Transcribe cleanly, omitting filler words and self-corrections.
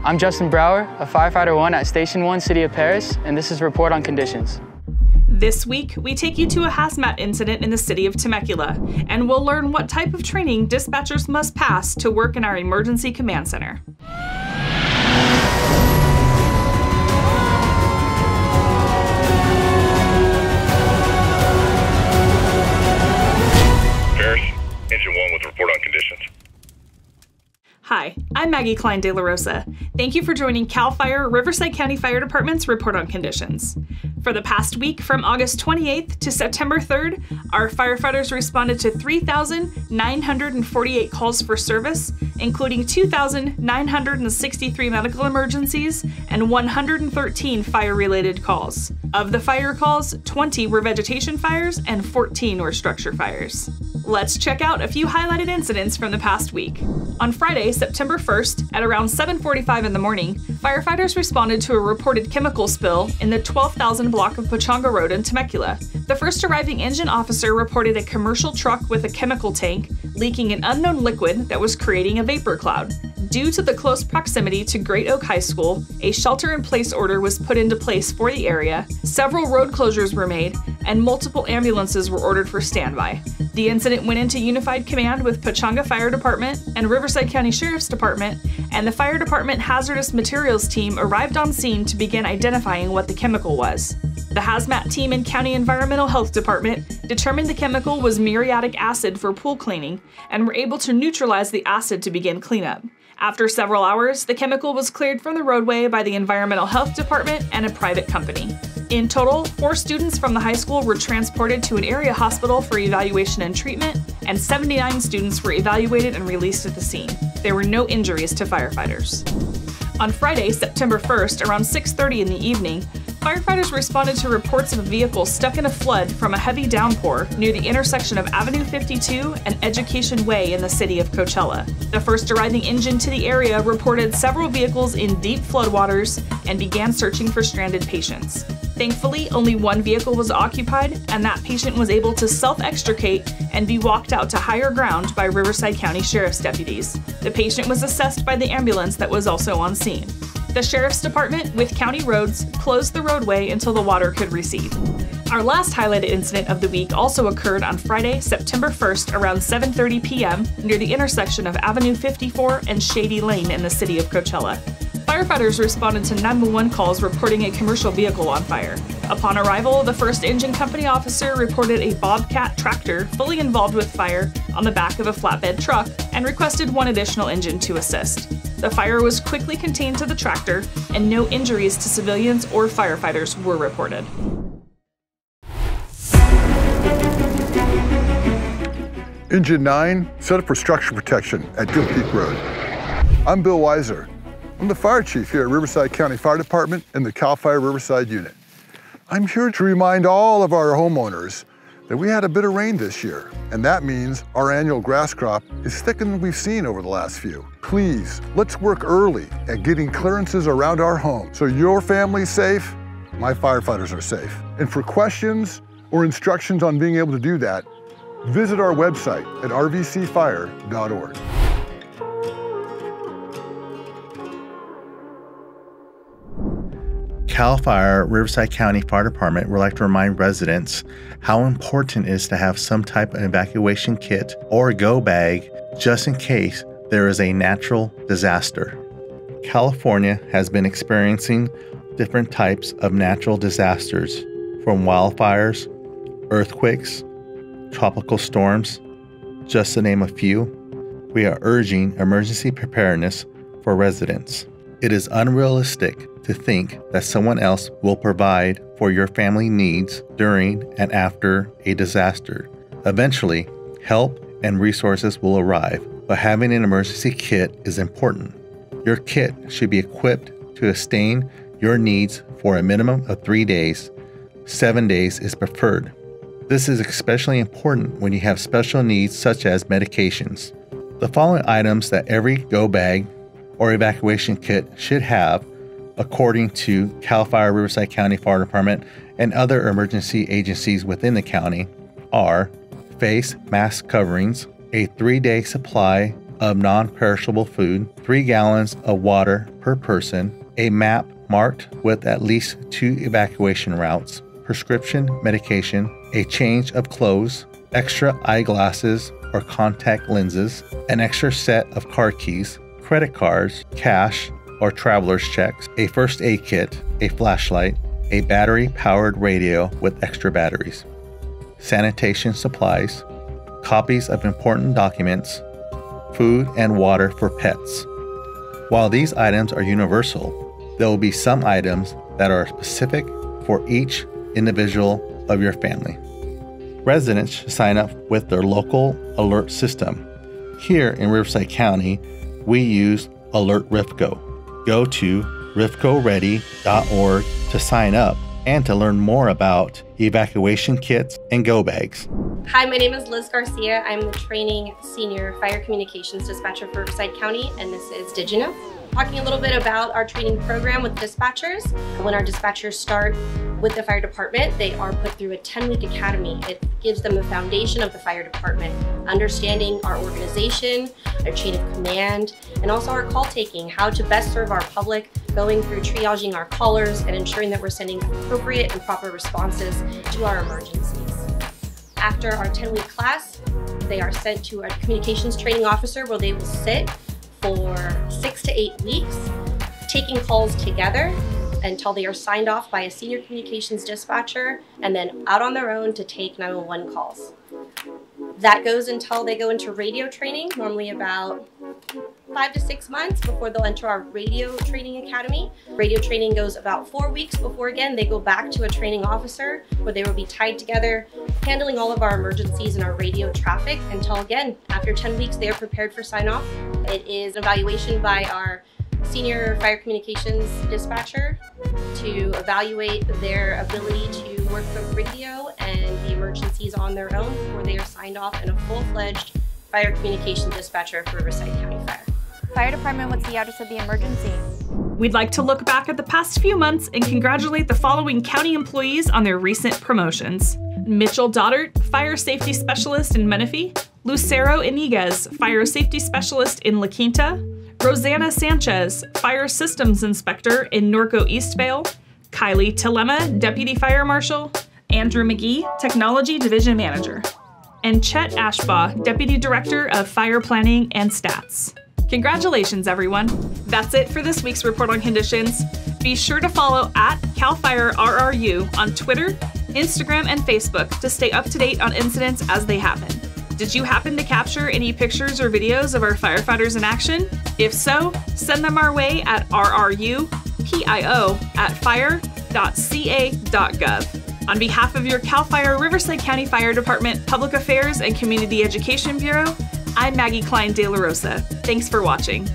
I'm Justin Brower, a firefighter 1 at Station 1, City of Paris, and this is Report on Conditions. This week, we take you to a HAZMAT incident in the city of Temecula, and we'll learn what type of training dispatchers must pass to work in our emergency command center. Engine 1 with report on conditions. Hi, I'm Maggie Klein de la Rosa. Thank you for joining CAL FIRE Riverside County Fire Department's Report on Conditions. For the past week, from August 28th to September 3rd, our firefighters responded to 3,948 calls for service, including 2,963 medical emergencies and 113 fire-related calls. Of the fire calls, 20 were vegetation fires and 14 were structure fires. Let's check out a few highlighted incidents from the past week. On Friday, September 1st, at around 7:45 in the morning, firefighters responded to a reported chemical spill in the 12,000 block of Pachanga Road in Temecula. The first arriving engine officer reported a commercial truck with a chemical tank leaking an unknown liquid that was creating a vapor cloud. Due to the close proximity to Great Oak High School, a shelter-in-place order was put into place for the area, several road closures were made, and multiple ambulances were ordered for standby. The incident went into unified command with Pachanga Fire Department and Riverside County Sheriff's Department, and the Fire Department Hazardous Materials team arrived on scene to begin identifying what the chemical was. The HAZMAT team and County Environmental Health Department determined the chemical was muriatic acid for pool cleaning and were able to neutralize the acid to begin cleanup. After several hours, the chemical was cleared from the roadway by the Environmental Health Department and a private company. In total, 4 students from the high school were transported to an area hospital for evaluation and treatment, and 79 students were evaluated and released at the scene. There were no injuries to firefighters. On Friday, September 1st, around 6:30 in the evening, firefighters responded to reports of a vehicle stuck in a flood from a heavy downpour near the intersection of Avenue 52 and Education Way in the city of Coachella. The first arriving engine to the area reported several vehicles in deep floodwaters and began searching for stranded patients. Thankfully, only one vehicle was occupied, and that patient was able to self-extricate and be walked out to higher ground by Riverside County Sheriff's deputies. The patient was assessed by the ambulance that was also on scene. The Sheriff's Department, with county roads, closed the roadway until the water could recede. Our last highlighted incident of the week also occurred on Friday, September 1st, around 7:30 p.m. near the intersection of Avenue 54 and Shady Lane in the city of Coachella. Firefighters responded to 911 calls reporting a commercial vehicle on fire. Upon arrival, the first engine company officer reported a Bobcat tractor fully involved with fire on the back of a flatbed truck and requested one additional engine to assist. The fire was quickly contained to the tractor, and no injuries to civilians or firefighters were reported. Engine 9, set up for structure protection at Deal Peak Road. I'm Bill Weiser. I'm the fire chief here at Riverside County Fire Department in the CAL FIRE Riverside unit. I'm here to remind all of our homeowners that we had a bit of rain this year, and that means our annual grass crop is thicker than we've seen over the last few. Please, let's work early at getting clearances around our home so your family's safe, my firefighters are safe. And for questions or instructions on being able to do that, visit our website at rvcfire.org. CAL FIRE Riverside County Fire Department would like to remind residents how important it is to have some type of evacuation kit or go bag just in case there is a natural disaster. California has been experiencing different types of natural disasters, from wildfires, earthquakes, tropical storms, just to name a few. We are urging emergency preparedness for residents. It is unrealistic to think that someone else will provide for your family needs during and after a disaster. Eventually, help and resources will arrive, but having an emergency kit is important. Your kit should be equipped to sustain your needs for a minimum of 3 days. 7 days is preferred. This is especially important when you have special needs such as medications. The following items that every go bag or evacuation kit should have, according to CAL FIRE Riverside County Fire Department and other emergency agencies within the county, are face mask coverings, a 3-day supply of non-perishable food, 3 gallons of water per person, a map marked with at least 2 evacuation routes, prescription medication, a change of clothes, extra eyeglasses or contact lenses, an extra set of car keys, credit cards, cash or traveler's checks, a first aid kit, a flashlight, a battery-powered radio with extra batteries, sanitation supplies, copies of important documents, food and water for pets. While these items are universal, there will be some items that are specific for each individual of your family. Residents should sign up with their local alert system. Here in Riverside County, we use Alert RIFCO. Go to rifcoready.org to sign up and to learn more about evacuation kits and go bags. Hi, my name is Liz Garcia. I'm the training senior fire communications dispatcher for Riverside County, and this is Did You Know? Talking a little bit about our training program with dispatchers. When our dispatchers start with the fire department, they are put through a 10-week academy. It gives them the foundation of the fire department, understanding our organization, our chain of command, and also our call taking, how to best serve our public, going through triaging our callers and ensuring that we're sending appropriate and proper responses to our emergencies. After our 10-week class, they are sent to a communications training officer where they will sit for 6 to 8 weeks, taking calls together until they are signed off by a senior communications dispatcher and then out on their own to take 911 calls. That goes until they go into radio training, normally about 5 to 6 months before they'll enter our radio training academy. Radio training goes about 4 weeks before, again, they go back to a training officer where they will be tied together, handling all of our emergencies and our radio traffic until, again, after 10 weeks, they are prepared for sign-off. It is an evaluation by our senior fire communications dispatcher to evaluate their ability to work the radio and the emergencies on their own before they are signed off in a full-fledged fire communications dispatcher for Riverside County Fire. Fire department, what's the address of the emergency? We'd like to look back at the past few months and congratulate the following county employees on their recent promotions. Mitchell Doddart, Fire Safety Specialist in Menifee. Lucero Iniguez, Fire Safety Specialist in La Quinta. Rosanna Sanchez, Fire Systems Inspector in Norco Eastvale. Kylie Telema, Deputy Fire Marshal. Andrew McGee, Technology Division Manager. And Chet Ashbaugh, Deputy Director of Fire Planning and Stats. Congratulations, everyone. That's it for this week's Report on Conditions. Be sure to follow @CalFireRRU on Twitter, Instagram, and Facebook to stay up to date on incidents as they happen. Did you happen to capture any pictures or videos of our firefighters in action? If so, send them our way at rrupio@fire.ca.gov. On behalf of your CAL FIRE Riverside County Fire Department Public Affairs and Community Education Bureau, I'm Maggie Klein De La Rosa. Thanks for watching.